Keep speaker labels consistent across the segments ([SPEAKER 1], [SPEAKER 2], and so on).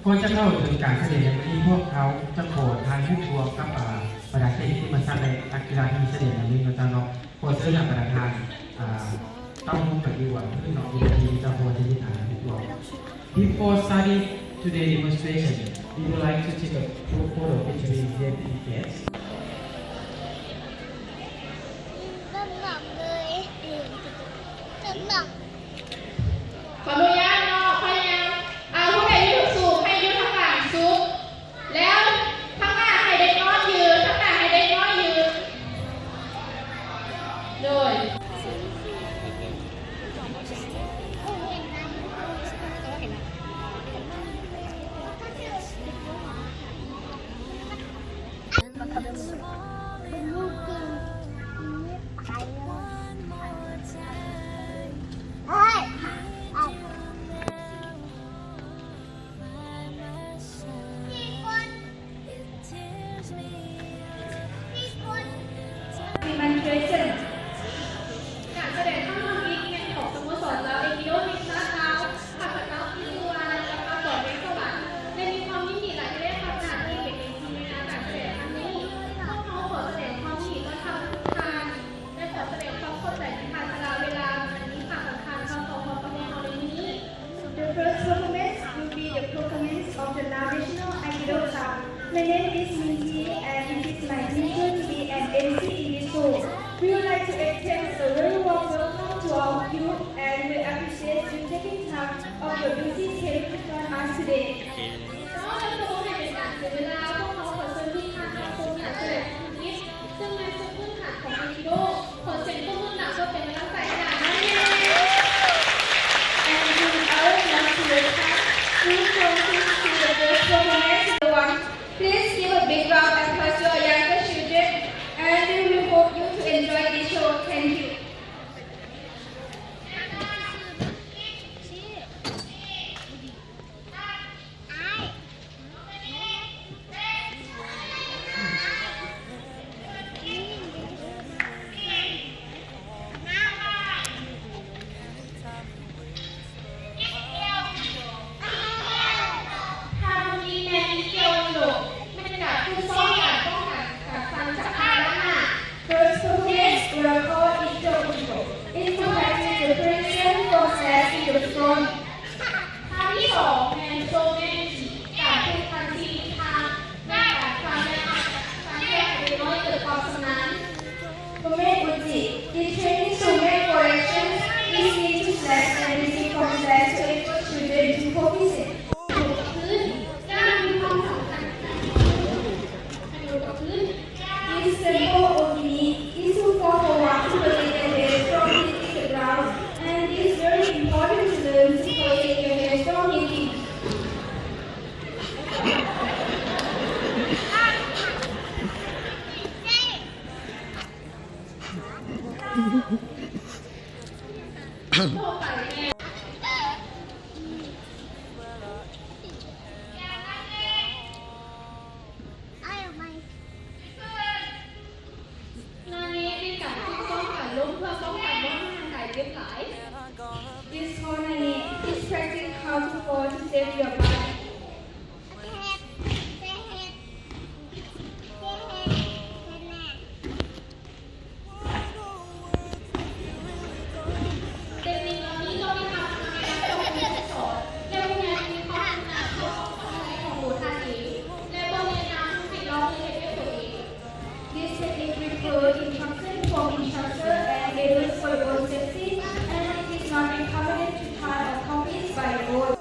[SPEAKER 1] ก็จะเข้าถึงการแสดงที่พวกเขาจะโผล่ทางผู้ทัวร์กับประดับที่มาสร้างในนักกีฬาที่มีเสด็จในเรื่องการน้องโค้ชเสื้ออย่างประธานต้องมุ่งไปดีกว่าเพื่อน้องทีจะโผล่ที่ฐานผู้ทัวร์ Before starting today's demonstration, we would like to take a photo featuring VIP guests.
[SPEAKER 2] ขออนุญาตเนาะพยายามผู้ใดยืดสูงให้ยืดทั้งหลังสูงแล้วทั้งหน้าให้เด็กน้อยยืนทั้งหน้าให้เด็กน้อยยืนโดยการแสดงทั้งหมดนี้เป็นของสโมสรแล้วเอกิโดมิซาเกาผักกะเกาอิลูอาและปาปอร์ตเรสวรรค์ได้มีความยินดีหลายที่ได้ทำงานที่เป็นทีมในการแสดงครั้งนี้พวกเขาขอแสดงความยินดีต้อนรับทุกท่านและขอแสดงความเข้าใจในการตลาดเวลาวันนี้ค่ะสำคัญคำตอบของประเด็นเอาในนี้
[SPEAKER 3] The first performance will be the performance of the National Aikido Club. My name is Minji and it is my pleasure to be an MC in this show. We would like to extend a very warm welcome to all of you and we appreciate you taking time of your busy schedule to join us today.
[SPEAKER 2] เวลาพวกเขาขอเชิญที่ทางคงอยากแสดงความคิดซึ่งในจุดพื้นฐานของไอคิโดขอเสียงปรบมือหนักก็เป็นกำลังใจให้นั่นเอง
[SPEAKER 3] And we would also like to welcome you to the first performance. Everyone, please give a big round of applause to our younger children and we hope you to enjoy this show. Thank you.
[SPEAKER 2] Now โทษไปแม่งานนี้เป็นการที่ป้องกันล้มเพื่อป้องกันว่าร่างกายเจ็บหลาย
[SPEAKER 3] This harmony is practicing how to fall to save your body.
[SPEAKER 2] เทคนิคเหล่านี้เราไปทำในการตกเป็นสอนและพวกนี้มีความถนัดของของหนูท่านเองและบางอย่างให้เราเรียนด้วยตัวเอง
[SPEAKER 3] This technique requires instruction from instructor and labels for your safety, and it is not recommended to try or copies by all.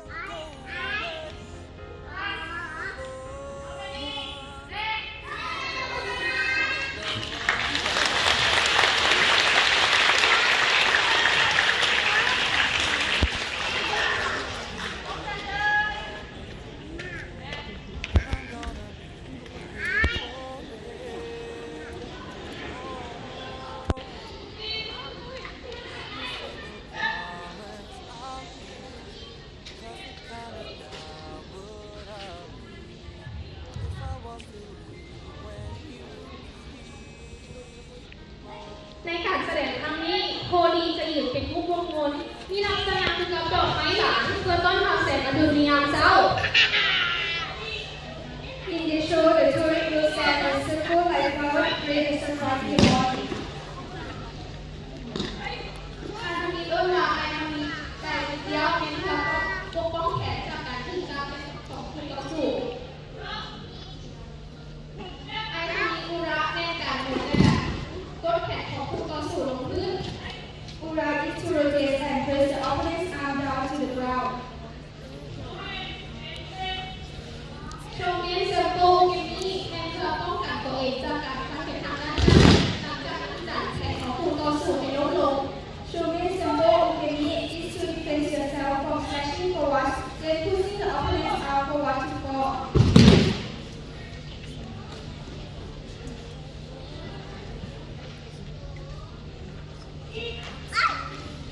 [SPEAKER 2] ในการแสดงครั้งนี้โคดีจะยืนเป็นผู้วงมนมีลักษณะคือกับดอกไม้หลานเพื่อต้อนรับแสงอรุณในยามเช้า
[SPEAKER 3] In the show, the tourist will stand and circle like flower radius across the body.
[SPEAKER 2] การทำนี้ต้นว่าไอ้ทำนี้แต่เดียวเป็นเพื่อปกป้องแขนจากการขึ้นการของผู้ต่อสู้ไอ้ทำนี้อุระแน่การหมุนกระดาษต้นแขนของผู้ต่อสู้ลงพื้น
[SPEAKER 3] Ura is to rotate and press the opponent's arm down to the ground.
[SPEAKER 2] โชว์เมียนเซลโตเกมนี้แม่เพื่อป้องกันตัวเองจากการทำเป็นทางด้านหน้าจากการดันแขนของผู้ต่อสู้ให้ลดลง
[SPEAKER 3] Showman symbol of the knee is to defend yourself from slashing forward, then pushing the opponent's arm forward to fall.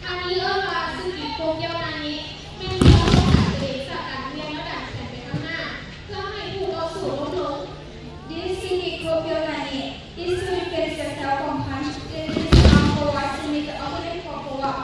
[SPEAKER 2] ทางนี้เอื้อว่าซึ่งกิจโปรเกียวนานี้แม่เพื่อป้องกันตัวเองจากการเวียนและดันแขนไปข้างหน้าเพื่อให้ผู้ต่อสู้ลดลง
[SPEAKER 3] This technique Kobyonani is to defend yourself from punch, then push the arm forward to make the opponent fall forward.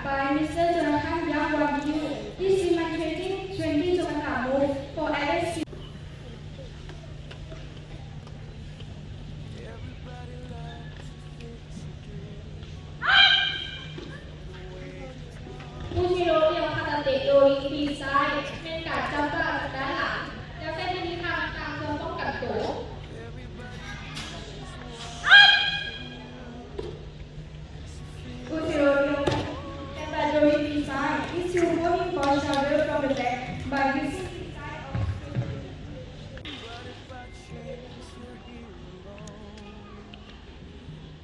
[SPEAKER 3] by Mr. Jonathan Yagwadiyu. Please demonstrating 20 Jonathan move for LSC.
[SPEAKER 2] ผู้ชิโร่เดียวคาตาเตะโดยปีกซ้ายเป็นการจับตาจากด้านหลังแล้วเส้นที่มีทางกลางเพื่อป้องกันตัว
[SPEAKER 3] Kushiro Category design is to moving for shoulder from the back by using the side of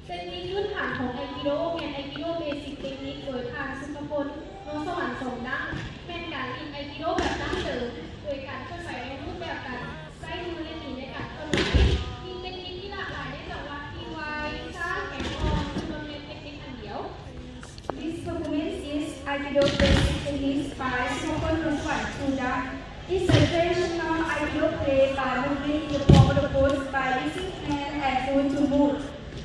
[SPEAKER 2] เส้นนี้พื้นฐานของไอกิโดเป็นไอกิโดเบสิกเทคนิคโดยทางสุภพลโนสวรรค์สมดั้งเป็นการเรียนไอกิโดแบบดั้งเดิมโดยการเคลื่อนไหวในรูปแบบการใช้มือและหนีในการเคลื่อนไหวมีเทคนิคที่หลากหลายได้จากว่าทีไวซ่าแข็งอ่อนจำนวนเป็นเทคนิคอันเดียว
[SPEAKER 3] This performance is Aikido basic techniques by Sokon Noswan Suda. It's a traditional Aikido play by moving the form of the pose by using hand and foot to move.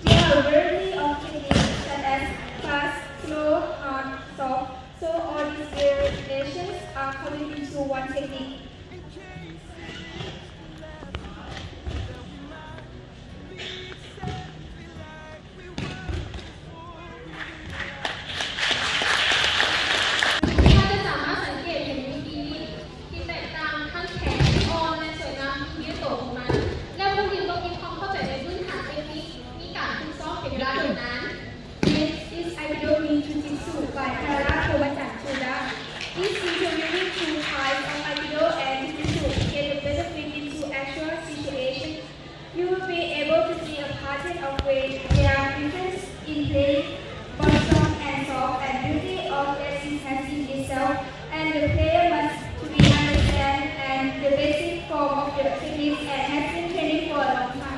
[SPEAKER 3] There are a variety of techniques such as fast, slow, hard, soft. So all these variations are combined into one technique.
[SPEAKER 2] ถ้าจะสามารถสังเกตเห็นวิธีที่แตกต่างทั้งแข็งอ่อนและสวยงามที่ยืดโตของมัน และผู้ยืนต้องมีความเข้าใจในพื้นฐานเทคนิคมีการฝึกซ้อมเป็นเวลาเดินนั้น
[SPEAKER 3] This is Aikido Rin Jujitsu by Tara Kowachan Suda. This interweaving two types of Aikido and Jujitsu get the benefit into actual situation. You will be able to see a pattern of ways there are differences in play, both strong and soft, and beauty of enhancing itself. And the player must to be understand and the basic form of the technique and has been training for a long time.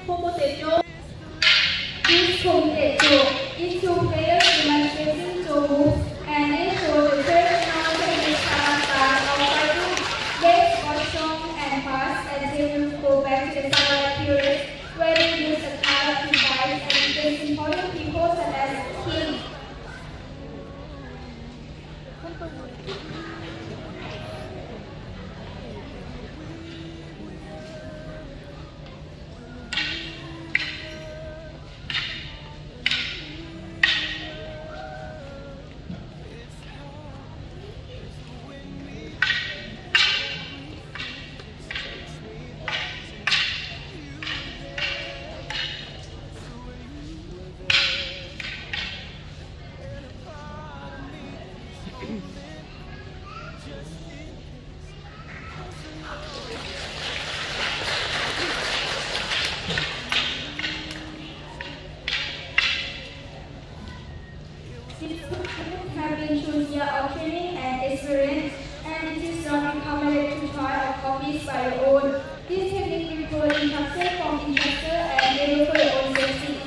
[SPEAKER 2] โปรโมเตโจ
[SPEAKER 3] This Komiteo is two players demonstrating two moves and they show the traditional technique style of fighting. They are strong and fast and they will go back to the samurai period where they use a kata to fight and against important people such as king. These have been through years of training and experience, and it is not recommended to try or copy by your own. This technique will follow instructions from instructor and they will for your own safety.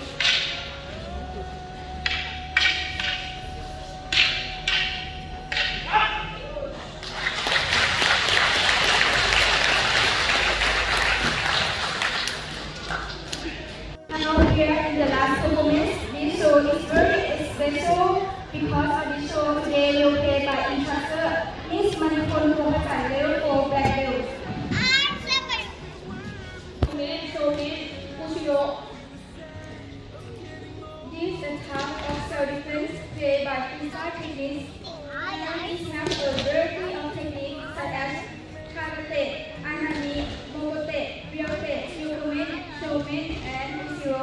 [SPEAKER 3] Now here in the last performance, this show is very special because of this show today will play by instructor Miss Manipur Kowachan level 4 black belt.
[SPEAKER 2] เมนโซเมนผู้ชิโร่
[SPEAKER 3] This is a type of self-defense played by freestyle techniques. And it has a variety of techniques such as karate, anami, mogote, ryote, yukumen, shomen, and ushiro.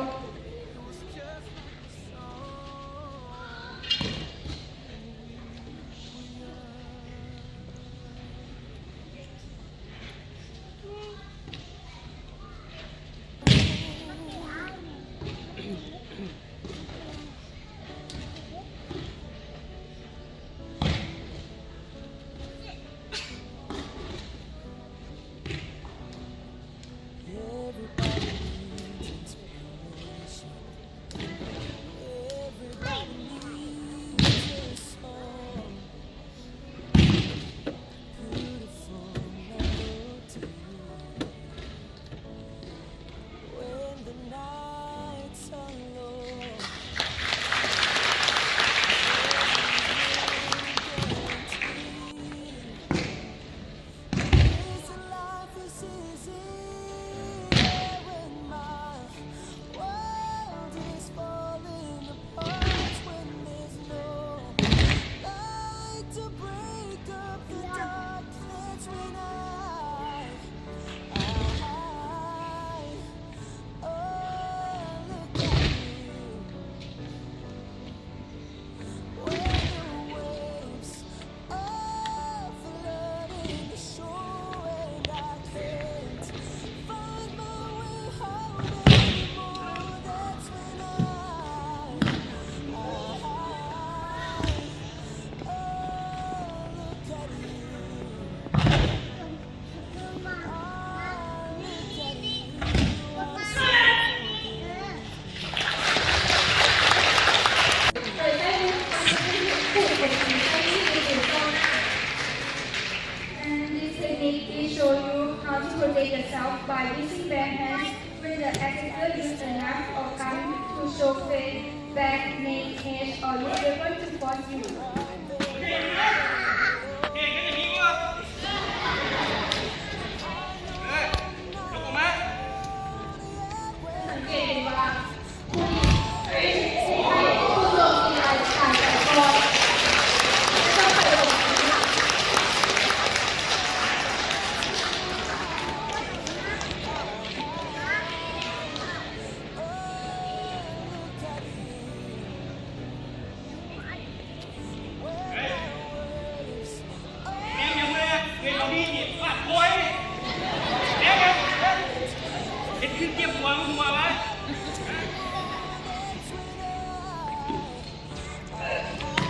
[SPEAKER 3] hand, name, age, or whatever to force you.
[SPEAKER 2] สังเกตเห็นว่าผู้ที่ให้ผู้โจมตีรายการแต่ก่อนไม่ต้องไปลงทุนหนัก การเอาตัวรอดให้ทางการตั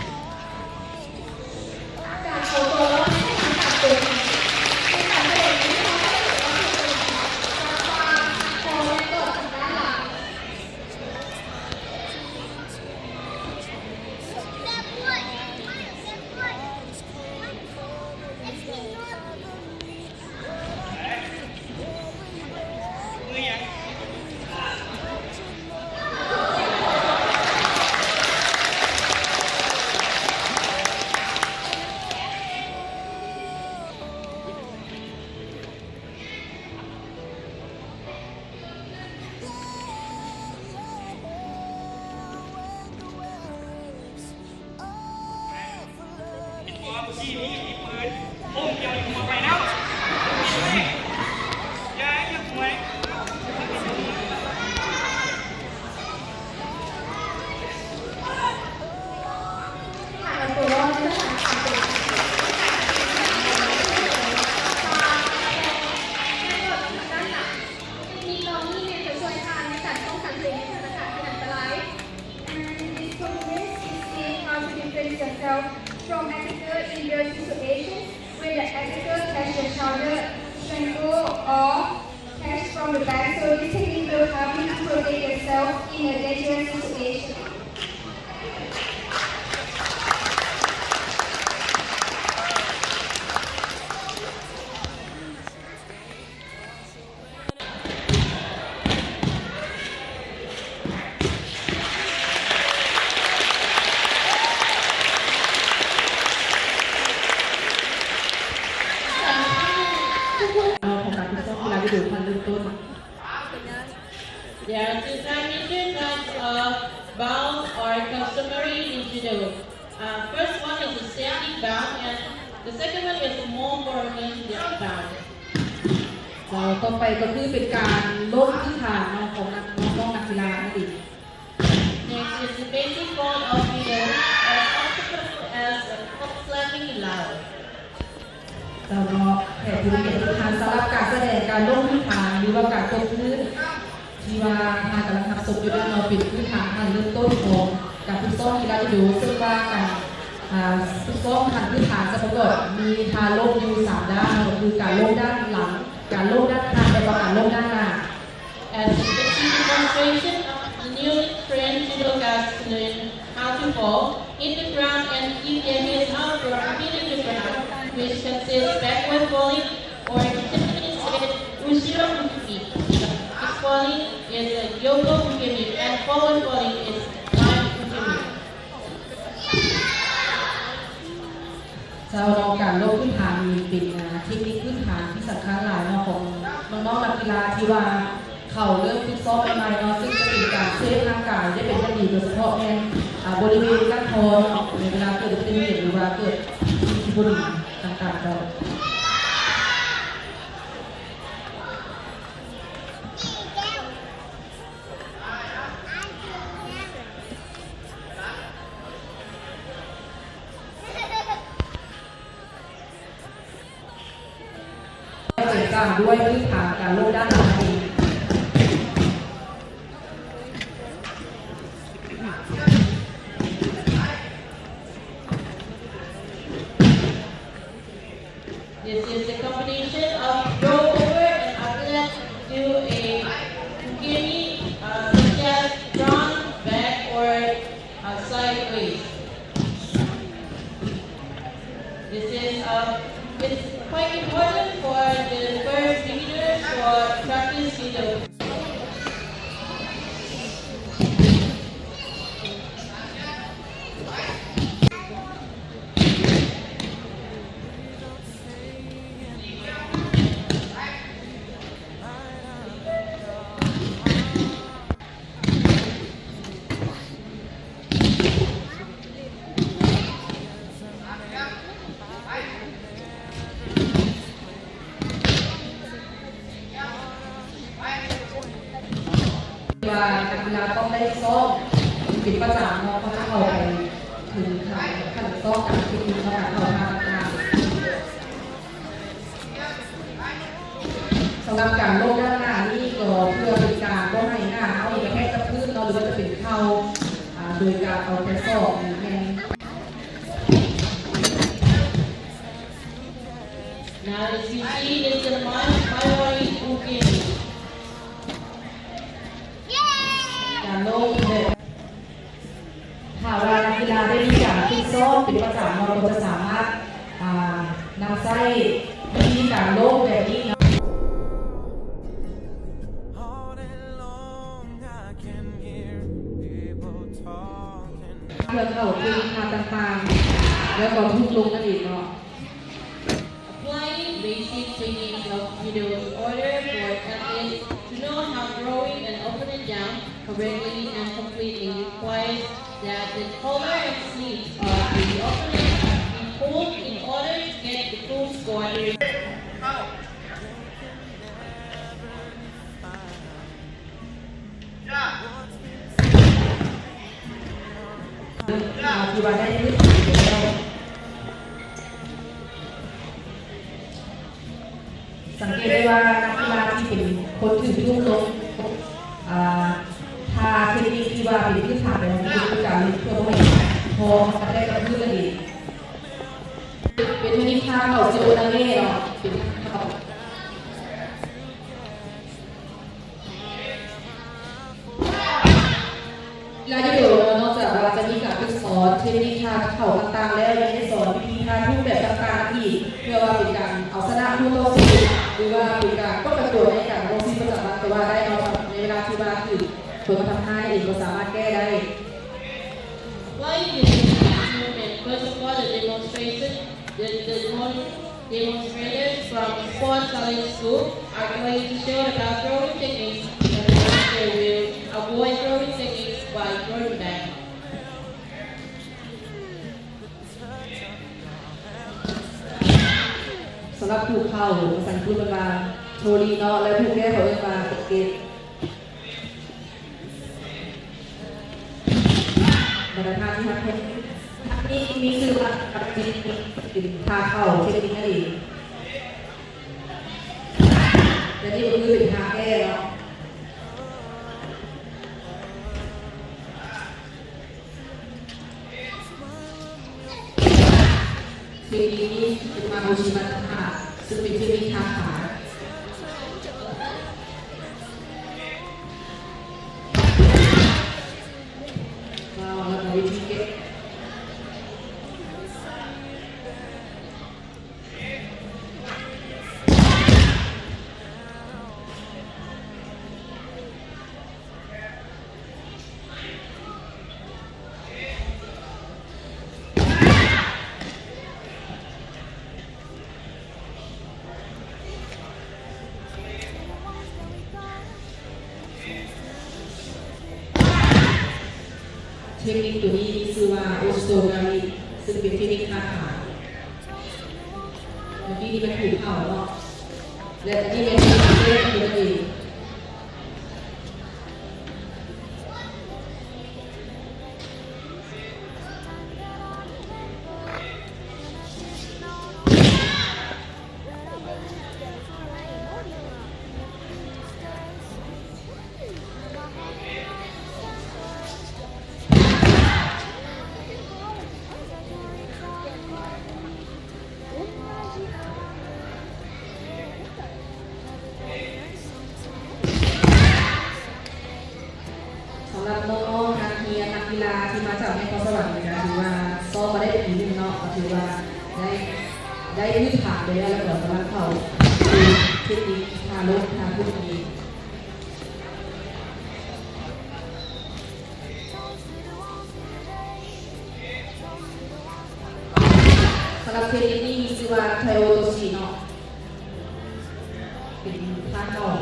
[SPEAKER 2] วในการแสดงที่เขาให้เกิดความโตและเกิดทางด้านหลัง การเอาตัวรอดให้ทางการตัวด้านหลังมีน้องนี่เนี่ยจะช่วยทางในการป้องกันตัวเองในสถานการณ์อันตราย
[SPEAKER 3] And this performance is seeing how to defend yourself from attacker in your situation when the attacker catch your shoulder, strangle, or catch from the back. So this technique will help you to protect yourself in a dangerous situation.
[SPEAKER 4] ของการฝึกซ้อมกีฬาวิดีโอพันเริ่มต้น
[SPEAKER 5] There are two major kinds of bound or customary in judo. First one is the standing bound, and the second one is the more permanent bound.
[SPEAKER 4] ต่อไปก็คือเป็นการล้มที่ฐานของน้องนักกีฬานั่นเอง
[SPEAKER 5] Next is the basic form of judo, as also as slapping loud.
[SPEAKER 4] เราเนาะแขกผู้มีเกียรติทุกท่านสำหรับการแสดงการล้มที่ฐานหรือว่าการตบพื้นที่ว่าทางกำลังทำศพอยู่ด้านนอกเป็นพื้นฐานการเริ่มต้นของการฝึกซ้อมกีฬาวิดีโอซึ่งว่าการฝึกซ้อมทางพื้นฐานจะประกอบมีทางล้มอยู่3ด้านก็คือการล้มด้านหลังการล้มด้านข้างและก็การล้มด้านหน้า
[SPEAKER 5] As a demonstration of the newly trained judokas to learn how to fall, hit the ground and keep their heads up for hitting the ground, which consists backward falling or typically said ushiro fukimi. This falling is a yoko fukimi and forward falling is line fukimi.
[SPEAKER 4] ชาวเราการโลกพื้นฐานมีเป็นเทคนิคพื้นฐานที่สำคัญหลายของน้องๆนักกีฬาที่ว่าเขาเริ่มฝึกซ้อมใหม่ๆเนาะซึ่งจะเป็นการเซฟร่างกายได้เป็นอย่างดีโดยเฉพาะในบริเวณก้านคอในเวลาเกิดอุบัติเหตุหรือว่าเกิดอุบัติเหตุต่างๆเรา เป็นการด้วยพื้นฐานการโลกด้านหลังเอง
[SPEAKER 5] This is the combination of roll over and after that do a fukimi such as front, back or sideways. This is it's quite important for the first beginners for practice judo.
[SPEAKER 4] นักกีฬาต้องได้ซ้อมเป็นประจำเนาะเขาจะเข้าไปถึงขั้นซ้อมการเทคนิคเข้ามาต่างๆสำหรับการลงด้านหน้านี่ก็เพื่อเป็นการป้องให้หน้าเขามีกระแทกกับพื้นเนาะหรือว่าจะเป็นเข้าโดยการเอาไปซ้อมแข่ง
[SPEAKER 5] Now as you see, is the Mayuri Ugin.
[SPEAKER 4] การลงเลยถ้าเวลานักกีฬาได้มีการฝึกซ้อมเป็นประจำเราก็จะสามารถนำใช้วิธีการลงแบบนี้เนาะเพื่อเข้าเกณฑ์ค่าต่างๆแล้วก็ทุกลงนั่นเองเนาะ
[SPEAKER 5] Applying basic techniques of judo in order for athletes to know how throwing and opening down correctly and completely requires that the collar and sleeves of the opponent be pulled in order to get the full score.
[SPEAKER 4] ที่ว่าได้พื้นสังเกตได้ว่านักกีฬาที่เป็นคนถือลูกลงถ้าเทคนิคที่ว่าเป็นพื้นฐานเป็นการเล่นเพื่อให้พอมาได้กับพื้นเลยเป็นเทคนิคท่าเขาจิโอนาเน่เนาะเป็นเขากีฬาที่เดียวนอกจากว่าจะมีการฝึกสอนเทคนิคท่าเข่าต่างๆแล้วยังได้สอนวิธีท่ารูปแบบต่างๆอีกเพื่อว่าเป็นการเอาชนะผู้ต่อสู้หรือว่าเป็นการป้องกันตัวในการลงที่ประจำวันแต่ว่าได้เอาในเวลาที่ว่าคือตัวมาทำท่าเองก็สามารถแก้ได้
[SPEAKER 5] Applying this movement, first of all, the demonstrators from Sports College School are going to show about throwing techniques and they will avoid throwing techniques by throwing back.
[SPEAKER 4] สำหรับผู้เข้าภาษาอังกฤษเป็นมาโทรีเนาะและผู้แก้เขาเป็นมาสเก็ตบรรดาที่มาเป็นนี่มีคือว่ากับจิตเป็นท่าเข้าเทคนิคนั่นเองและนี่ก็คือเป็นท่าแก้เนาะเทคนิคนี้เป็นมาโมชิมัตถะซึ่งเป็นเทคนิคท่าขาเราแล้วก็วิธีเก็บเทคนิคตัวนี้มีชื่อว่าโอสโตนาริซึ่งเป็นเทคนิคท่าขาเมื่อกี้นี่เป็นผูกเข่าเนาะและอันนี้เป็นเทคนิคเล่นตัวเองสำหรับน้องๆนักกีฬาที่มาจากแม่กลสวรรค์นะคะถือว่าซ้อมมาได้ปีนึงเนาะถือว่าได้พื้นฐานเลยแล้วก็สำหรับเขาเทคนิคท่าลงท่าพวกนี้สำหรับเทคนิคนี้มีชื่อว่าไทโอโตชิเนาะเป็นท่าเข้าส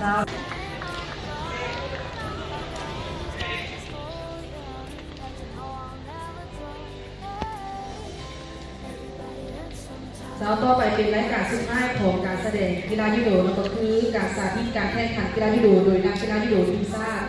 [SPEAKER 4] จ้าเจ้าต่อไปเป็นรายการสุดท้ายของการแสดงกีฬายูโดนั่นก็คือการสาธิตการแข่งขันกีฬายูโดโดยนักกีฬายูโดทีมชาติ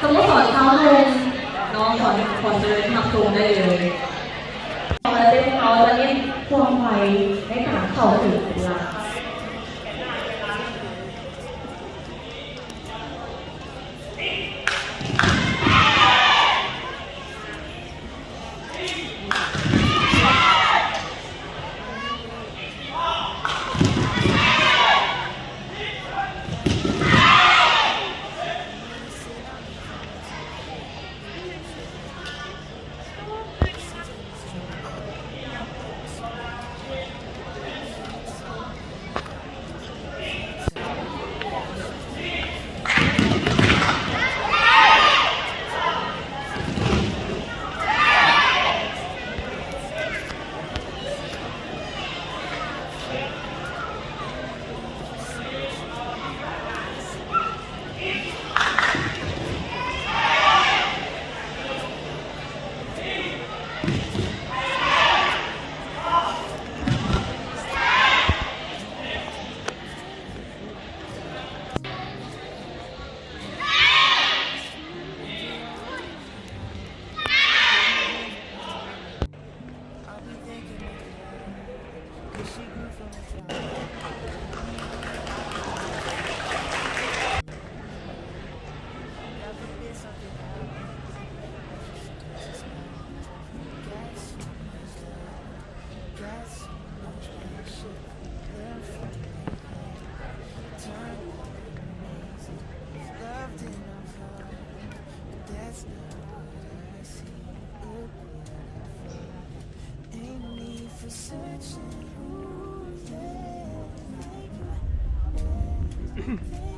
[SPEAKER 4] สมมติสอนเขาลงน้องสอนเลยทำตรงได้เลยพอเต้นเขาจะเน้นความไวในการเข้าถึงเวลา
[SPEAKER 6] Searching, ooh, yeah.